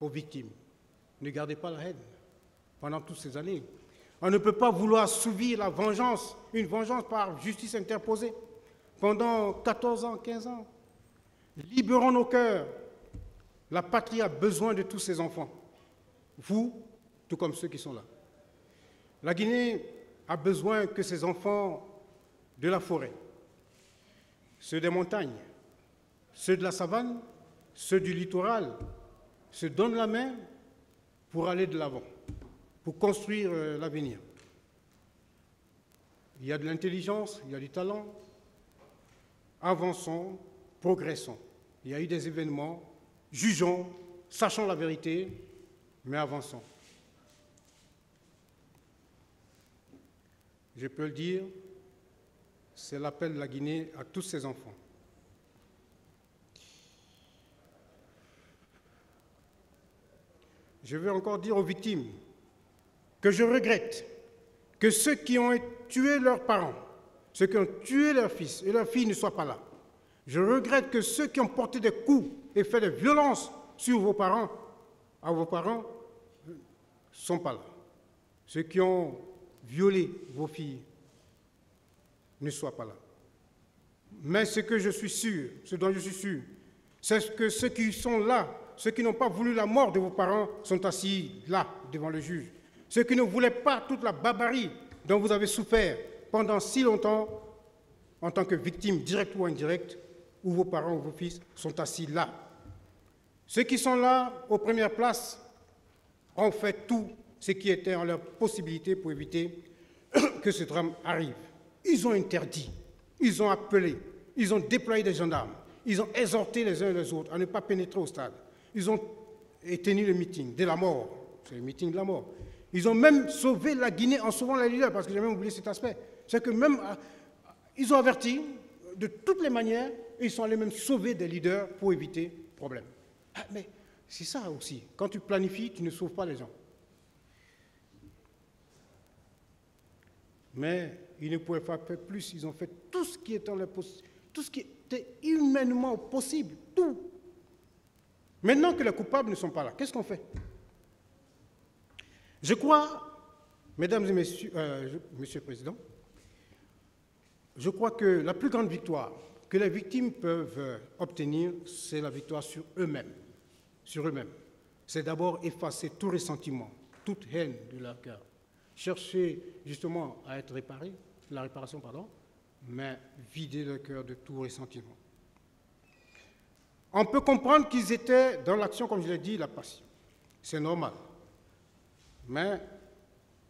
aux victimes. Ne gardez pas la haine pendant toutes ces années. On ne peut pas vouloir assouvir la vengeance, une vengeance par justice interposée pendant 14 ans, 15 ans. Libérons nos cœurs. La patrie a besoin de tous ses enfants. Vous, tout comme ceux qui sont là. La Guinée a besoin que ses enfants de la forêt, ceux des montagnes, ceux de la savane, ceux du littoral, se donnent la main pour aller de l'avant, pour construire l'avenir. Il y a de l'intelligence, il y a du talent. Avançons, progressons. Il y a eu des événements, jugeons, sachons la vérité, mais avançons. Je peux le dire, c'est l'appel de la Guinée à tous ses enfants. Je veux encore dire aux victimes que je regrette que ceux qui ont tué leurs parents, ceux qui ont tué leurs fils et leurs filles ne soient pas là. Je regrette que ceux qui ont porté des coups et fait des violences sur vos parents, à vos parents, ne sont pas là. Ceux qui ont violé vos filles ne soient pas là. Mais ce que je suis sûr, ce dont je suis sûr, c'est que ceux qui sont là, ceux qui n'ont pas voulu la mort de vos parents, sont assis là, devant le juge. Ceux qui ne voulaient pas toute la barbarie dont vous avez souffert pendant si longtemps, en tant que victimes directes ou indirectes, où vos parents ou vos fils sont assis là. Ceux qui sont là, aux premières places, ont fait tout ce qui était en leur possibilité pour éviter que ce drame arrive. Ils ont interdit, ils ont appelé, ils ont déployé des gendarmes, ils ont exhorté les uns et les autres à ne pas pénétrer au stade. Ils ont tenu le meeting de la mort, c'est le meeting de la mort. Ils ont même sauvé la Guinée en sauvant les leaders, parce que j'ai même oublié cet aspect. C'est que même, ils ont averti de toutes les manières, et ils sont allés même sauver des leaders pour éviter le problème. Ah, mais c'est ça aussi. Quand tu planifies, tu ne sauves pas les gens. Mais ils ne pouvaient pas faire plus. Ils ont fait tout ce qui était tout ce qui était humainement possible, tout. Maintenant que les coupables ne sont pas là, qu'est-ce qu'on fait? Je crois, mesdames et messieurs, monsieur le Président, je crois que la plus grande victoire que les victimes peuvent obtenir, c'est la victoire sur eux-mêmes. Sur eux-mêmes. C'est d'abord effacer tout ressentiment, toute haine de leur cœur. Chercher justement à être réparés, la réparation, pardon, mais vider leur cœur de tout ressentiment. On peut comprendre qu'ils étaient dans l'action, comme je l'ai dit, la passion. C'est normal. Mais,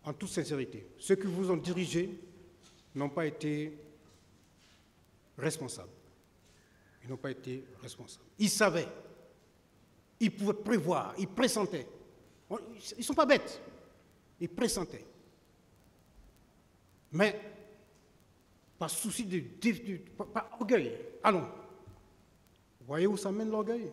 en toute sincérité, ceux qui vous ont dirigé n'ont pas été responsables. Ils n'ont pas été responsables. Ils savaient. Ils pouvaient prévoir. Ils pressentaient. Ils ne sont pas bêtes. Ils pressentaient. Mais, par souci par orgueil, allons. Voyez où ça mène l'orgueil?